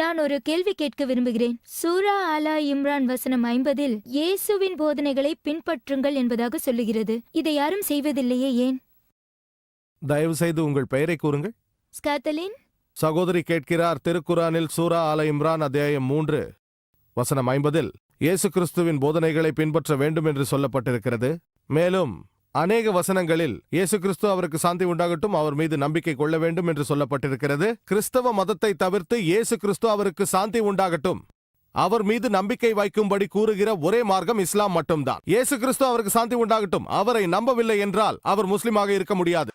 நான் ஒரு கேள்வி கேட்க விரும்புகிறேன். சூரா ஆலா இம்ரான் வசனம் 50 இயேசுவின் போதனைகளை பின்பற்றுங்கள் என்பதாக சொல்லுகிறது. இதை யாரும் செய்வதில்லையே, ஏன்? தயவு செய்து உங்கள் பெயரை கூறுங்கள். ஸ்காத்தலின். சகோதரி கேட்கிறார், திருக்குரானில் சூரா ஆல இம்ரான் அத்தியாயம் 3 வசனம் 50 இயேசு கிறிஸ்துவின் போதனைகளை பின்பற்ற வேண்டும் என்று சொல்லப்பட்டிருக்கிறது. மேலும் அநேக வசனங்களில் இயேசு கிறிஸ்து அவருக்கு சாந்தி உண்டாகட்டும், அவர் மீது நம்பிக்கை கொள்ள வேண்டும் என்று சொல்லப்பட்டிருக்கிறது. கிறிஸ்தவ மதத்தை தவிர்த்து இயேசு கிறிஸ்து அவருக்கு சாந்தி உண்டாகட்டும், அவர் மீது நம்பிக்கை வைக்கும்படி கூறுகிற ஒரே மார்க்கம் இஸ்லாம் மட்டும்தான். இயேசு கிறிஸ்து அவருக்கு சாந்தி உண்டாகட்டும் அவரை நம்பவில்லை என்றால் அவர் முஸ்லிமாக இருக்க முடியாது.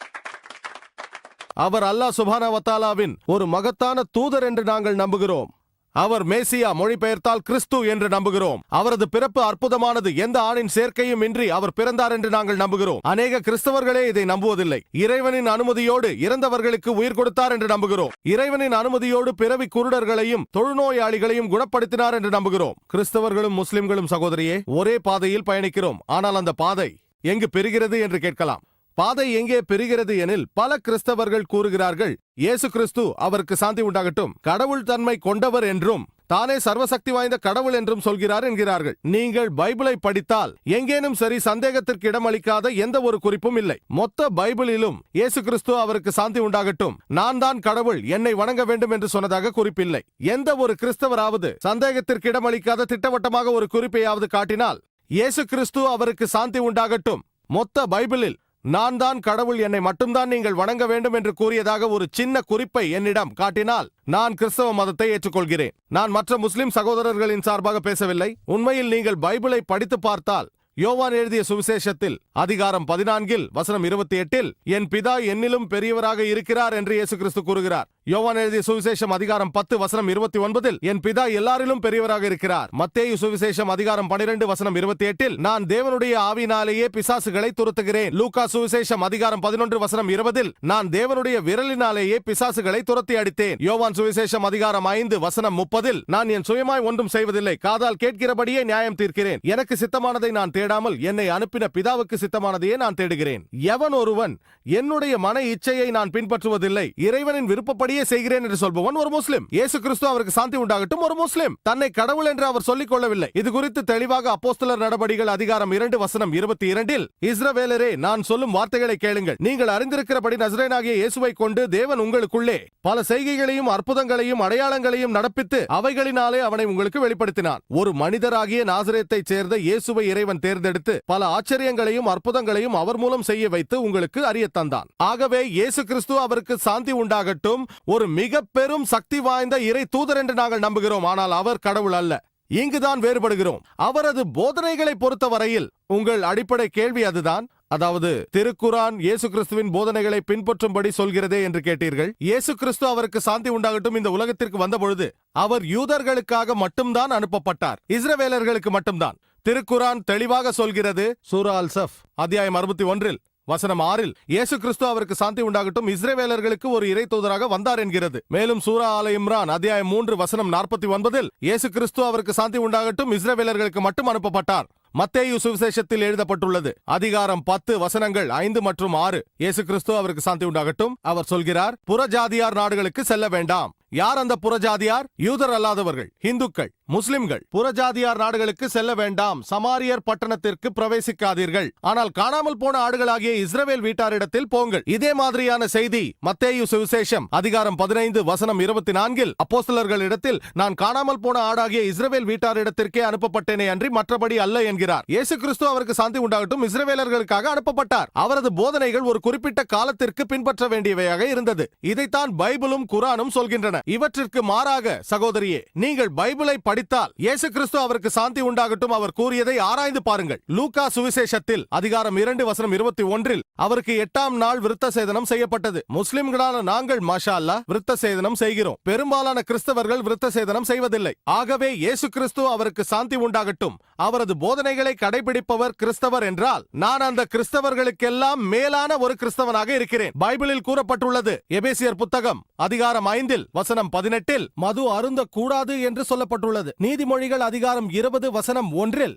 அவர் அல்லாஹ் சுப்ஹானஹு வ தஆலாவின் ஒரு மகத்தான தூதர் என்று நாங்கள் நம்புகிறோம். அவர் மேசியா, மொழிபெயர்த்தால் கிறிஸ்து என்று நம்புகிறோம். அவரது பிறப்பு அற்புதமானது, எந்த ஆணின் சேர்க்கையும் இன்றி அவர் பிறந்தார் என்று நாங்கள் நம்புகிறோம். அநேக கிறிஸ்தவர்களே இதை நம்புவதில்லை. இறைவனின் அனுமதியோடு இறந்தவர்களுக்கு உயிர் கொடுத்தார் என்று நம்புகிறோம். இறைவனின் அனுமதியோடு பிறவி குருடர்களையும் தொழுநோயாளிகளையும் குணப்படுத்தினார் என்று நம்புகிறோம். கிறிஸ்தவர்களும் முஸ்லிம்களும் சகோதரியே ஒரே பாதையில் பயணிக்கிறோம். ஆனால் அந்த பாதை எங்கு பிரிகிறது என்று கேட்கலாம். பாதை எங்கே பிரிகிறது எனில், பல கிறிஸ்தவர்கள் கூறுகிறார்கள் இயேசு கிறிஸ்து அவருக்கு சாந்தி உண்டாகட்டும் கடவுள் தன்மை கொண்டவர் என்றும் தானே சர்வசக்தி வாய்ந்த கடவுள் என்றும் சொல்கிறார் என்கிறார்கள். நீங்கள் பைபிளை படித்தால் எங்கேனும் சரி சந்தேகத்திற்கு இடமளிக்காத எந்த ஒரு குறிப்பும் இல்லை. மொத்த பைபிளிலும் இயேசு கிறிஸ்து அவருக்கு சாந்தி உண்டாகட்டும், நான் தான் கடவுள், என்னை வணங்க வேண்டும் என்று சொன்னதாக குறிப்பில்லை. எந்த ஒரு கிறிஸ்தவராவது சந்தேகத்திற்கு இடமளிக்காத திட்டவட்டமாக ஒரு குறிப்பையாவது காட்டினால் இயேசு கிறிஸ்து அவருக்கு சாந்தி உண்டாகட்டும் மொத்த பைபிளில் நான் தான் கடவுள், என்னை மட்டும்தான் நீங்கள் வணங்க வேண்டும் என்று கூறியதாக ஒரு சின்ன குறிப்பை என்னிடம் காட்டினால் நான் கிறிஸ்தவ மதத்தை ஏற்றுக்கொள்கிறேன். நான் மற்ற முஸ்லிம் சகோதரர்களின் சார்பாக பேசவில்லை. உண்மையில் நீங்கள் பைபிளை படித்து பார்த்தால் யோவான் எழுதிய சுவிசேஷத்தில் அதிகாரம் 14 வசனம் 28 என் பிதா என்னிலும் பெரியவராக இருக்கிறார் என்று இயேசு கிறிஸ்து கூறுகிறார். யோவான் எழுதிய சுவிசேஷம் அதிகாரம் 10 வசனம் 29 என் பிதா எல்லாரிலும் பெரியவராக இருக்கிறார். மத்தேயு சுவிசேஷம் அதிகாரம் 12 வசனம் 28 நான் தேவனுடைய ஆவியினாலேயே பிசாசுகளை துரத்துகிறேன். லூக்கா சுவிசேஷம் அதிகாரம் 11 வசனம் 20 நான் தேவனுடைய விரலினாலேயே பிசாசுகளை துரத்தி அடித்தேன். யோவான் சுவிசேஷம் அதிகாரம் 5 வசனம் 30 நான் என் சுயமாய் ஒன்றும் செய்வதில்லை, காதால் கேட்கிறபடியே நியாயம் தீர்க்கிறேன். எனக்கு சித்தமானதை நான் தேடாமல் என்னை அனுப்பின பிதாவுக்கு சித்தமானதையே நான் தேடுகிறேன். எவன் ஒருவன் என்னுடைய மன இச்சையை நான் பின்பற்றுவதில்லை, இறைவனின் விருப்பப்படியே செய்கிறேன் என்று சொல்பவன் ஒரு முஸ்லிம். இயேசு கிறிஸ்து அவருக்கு சாந்தி உண்டாகட்டும் ஒரு முஸ்லிம். தன்னை கடவுள் என்று அவர் சொல்லிக் கொள்ளவில்லை. இது குறித்து தெளிவாக அப்போஸ்தலர் நடபடிகள் அதிகாரம் 2 வசனம் 22 இஸ்ரவேலரே, நான் சொல்லும் வார்த்தைகளை கேளுங்கள். நீங்கள் அறிந்திருக்கிறபடி நசரேயனாகிய இயேசுவை கொண்டு தேவன் உங்களுக்குள்ளே பல செய்கைகளையும் அற்புதங்களையும் அடையாளங்களையும் நடப்பித்து அவைகளினாலே அவனை உங்களுக்கு வெளிப்படுத்தினான். ஒரு மனிதராகிய நாசரேத்தைச் சேர்ந்த இயேசுவை இறைவன் தேர்ந்தெடுத்து பல ஆச்சரியங்களையும் அற்புதங்களையும் அவர் மூலம் செய்ய வைத்து உங்களுக்கு அறிய தந்தான். ஆகவே இயேசு கிறிஸ்து அவருக்கு சாந்தி உண்டாகட்டும் ஒரு மிக பெரும் சக்தி வாய்ந்த இறை தூதர் என்று நாங்கள் நம்புகிறோம். ஆனால் அவர் கடவுள் அல்ல. இங்குதான் வேறுபடுகிறோம். அவரது போதனைகளை பொறுத்தவரையில் உங்கள் அடிப்படை கேள்வி அதுதான். அதாவது திருக்குரான் இயேசு கிறிஸ்துவின் போதனைகளை பின்பற்றும்படி சொல்கிறதே என்று கேட்டீர்கள். இயேசு கிறிஸ்து அவருக்கு சாந்தி உண்டாகட்டும் இந்த உலகத்திற்கு வந்த பொழுது அவர் யூதர்களுக்காக மட்டும்தான் அனுப்பப்பட்டார், இஸ்ரவேலர்களுக்கு மட்டும்தான். திருக்குரான் தெளிவாக சொல்கிறது. சூரா அல் சஃப் அத்தியாயம் 61 வசனம் 6 இயேசு கிறிஸ்து அவருக்கு சாந்தி உண்டாகட்டும் இஸ்ரவேலர்களுக்கு ஒரு இறை தூதராக வந்தார் என்கிறது. மேலும் சூரா ஆல இம்ரான் அத்தியாயம் 3 வசனம் 49 இயேசு கிறிஸ்து அவருக்கு சாந்தி உண்டாகட்டும் இஸ்ரவேலர்களுக்கு மட்டும் அனுப்பப்பட்டார். மத்தேயு சுவிசேஷத்தில் எழுதப்பட்டுள்ளது அதிகாரம் 10 வசனங்கள் 5 மற்றும் 6 இயேசு கிறிஸ்து அவருக்கு சாந்தி உண்டாகட்டும் அவர் சொல்கிறார் புறஜாதியார் நாடுகளுக்கு செல்ல வேண்டாம். யார் அந்த புறஜாதியார்? யூதர் அல்லாதவர்கள், இந்துக்கள், முஸ்லிம்கள். புறஜாதியார் நாடுகளுக்கு செல்ல வேண்டாம், சமாரியர் பட்டணத்திற்கு பிரவேசிக்காதீர்கள், ஆனால் காணாமல் போன ஆடுகளாகிய இஸ்ரவேல் வீட்டாரிடத்தில் போங்கள். இதே மாதிரியான செய்தி மத்தேயு சுவிசேஷம் அதிகாரம் 15 வசனம் 24 அப்போஸ்தலர்களிடத்தில் நான் காணாமல் போன ஆடாகிய இஸ்ரவேல் வீட்டாரிடத்திற்கே அனுப்பப்பட்டேனே அன்றி மற்றபடி அல்ல என்கிறார். இயேசு கிறிஸ்து அவருக்கு சாந்தி உண்டாகட்டும் இஸ்ரவேலர்களுக்காக அனுப்பப்பட்டார். அவரது போதனைகள் ஒரு குறிப்பிட்ட காலத்திற்கு பின்பற்ற வேண்டியவையாக இருந்தது. இதைத்தான் பைபிளும் குரானும் சொல்கின்றன. இவற்றிற்கு மாறாக சகோதரியே, நீங்கள் பைபிளை படித்தால் இயேசு கிறிஸ்து அவருக்கு சாந்தி உண்டாகட்டும் அவர் கூறியதை ஆராய்ந்து பாருங்கள். லூக்கா சுவிசேஷத்தில் அதிகாரம் 2 வசனம் 21 அவருக்கு 8ஆம் நாள் விருத்த சேதனம் செய்யப்பட்டது. முஸ்லிம்களான நாங்கள் மாஷா அல்லாஹ் விருத்த சேதனம் செய்கிறோம். பெரும்பாலான கிறிஸ்தவர்கள் விருத்த சேதனம் செய்வதில்லை. ஆகவே இயேசு கிறிஸ்து அவருக்கு சாந்தி உண்டாகட்டும் அவரது போதனைகளை கடைபிடிப்பவர் கிறிஸ்தவர் என்றால் நான் அந்த கிறிஸ்தவர்களுக்கெல்லாம் மேலான ஒரு கிறிஸ்தவனாக இருக்கிறேன். பைபிளில் கூறப்பட்டுள்ளது. எபேசியர் புத்தகம் அதிகாரம் 5 வசனம் 18 மது அருந்த கூடாது என்று சொல்லப்பட்டுள்ளது. நீதிமொழிகள் அதிகாரம் 20 வசனம் 1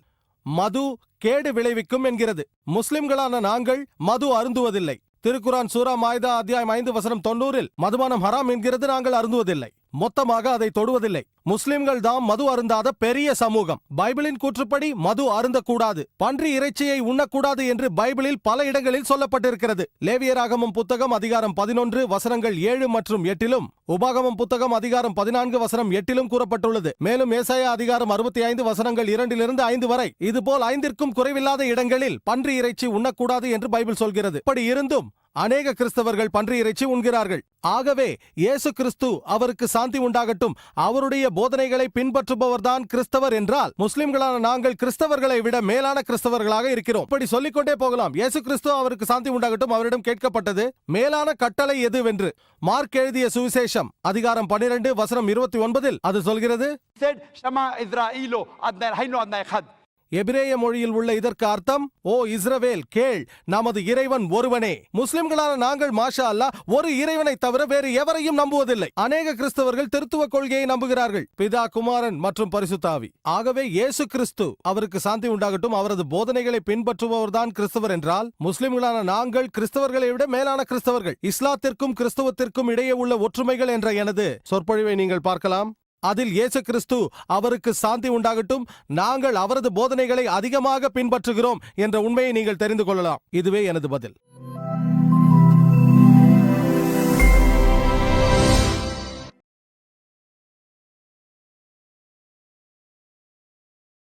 மது கேடு விளைவிக்கும் என்கிறது. முஸ்லிம்களான நாங்கள் மது அருந்துவதில்லை. திருக்குரான் சூரா மாய்தா அத்தியாயம் 5 வசனம் 90 மதுபானம் ஹராம் என்கிறது, நாங்கள் அருந்துவதில்லை. மொத்தமாக அதை தொடுவதில்லை. முஸ்லிம்கள் தாம் மது அருந்தாத பெரிய சமூகம். பைபிளின் கூற்றுப்படி மது அருந்தக்கூடாது, பன்றி இறைச்சியை உண்ணக்கூடாது என்று பைபிளில் பல இடங்களில் சொல்லப்பட்டிருக்கிறது. லேவியராகமம் புத்தகம் அதிகாரம் 11 வசனங்கள் 7 மற்றும் 8 உபாகமம் புத்தகம் அதிகாரம் 14 வசனம் 8 கூறப்பட்டுள்ளது. மேலும் ஏசாயா அதிகாரம் 65 வசனங்கள் 2 5 வரை இதுபோல் 5ற்கும் குறைவில்லாத இடங்களில் பன்றி இறைச்சி உண்ணக்கூடாது என்று பைபிள் சொல்கிறது. இப்படி இருந்தும் அநேக கிறிஸ்தவர்கள் பன்றி இறைச்சி உண்கிறார்கள். ஆகவே இயேசு கிறிஸ்து, அவருக்கு சாந்தி உண்டாகட்டும், அவருடைய போதனைகளை பின்பற்றுபவர்தான் கிறிஸ்தவர் என்றால், முஸ்லிம்களான நாங்கள் கிறிஸ்தவர்களை விட மேலான கிறிஸ்தவர்களாக இருக்கிறோம். இப்படி சொல்லிக்கொண்டே போகலாம். இயேசு கிறிஸ்து, அவருக்கு சாந்தி உண்டாகட்டும், அவரிடம் கேட்கப்பட்டது மேலான கட்டளை எதுவென்று. மார்க் எழுதிய சுவிசேஷம் அதிகாரம் 12 வசனம் 29 அது சொல்கிறது, எபிரேய மொழியில் உள்ள இதற்கு அர்த்தம், ஓ இஸ்ரவேல் கேள், நமது இறைவன் ஒருவனே. முஸ்லிம்களான நாங்கள் மாஷா அல்லாஹ் ஒரு இறைவனை தவிர வேறு எவரையும் நம்புவதில்லை. அநேக கிறிஸ்தவர்கள் திருத்துவ கொள்கையை நம்புகிறார்கள், பிதா, குமாரன் மற்றும் பரிசுத்த ஆவி. ஆகவே இயேசு கிறிஸ்து, அவருக்கு சாந்தி உண்டாகட்டும், அவரது போதனைகளை பின்பற்றுபவர்தான் கிறிஸ்தவர் என்றால், முஸ்லிம்களான நாங்கள் கிறிஸ்தவர்களை விட மேலான கிறிஸ்தவர்கள். இஸ்லாத்திற்கும் கிறிஸ்தவத்திற்கும் இடையே உள்ள ஒற்றுமைகள் என்ற எனது சொற்பொழிவை நீங்கள் பார்க்கலாம். அதில் இயேசு கிறிஸ்து, அவருக்கு சாந்தி உண்டாகட்டும், நாங்கள் அவரது போதனைகளை அதிகமாக பின்பற்றுகிறோம் என்ற உண்மையை நீங்கள் தெரிந்து கொள்ளலாம். இதுவே எனது பதில்.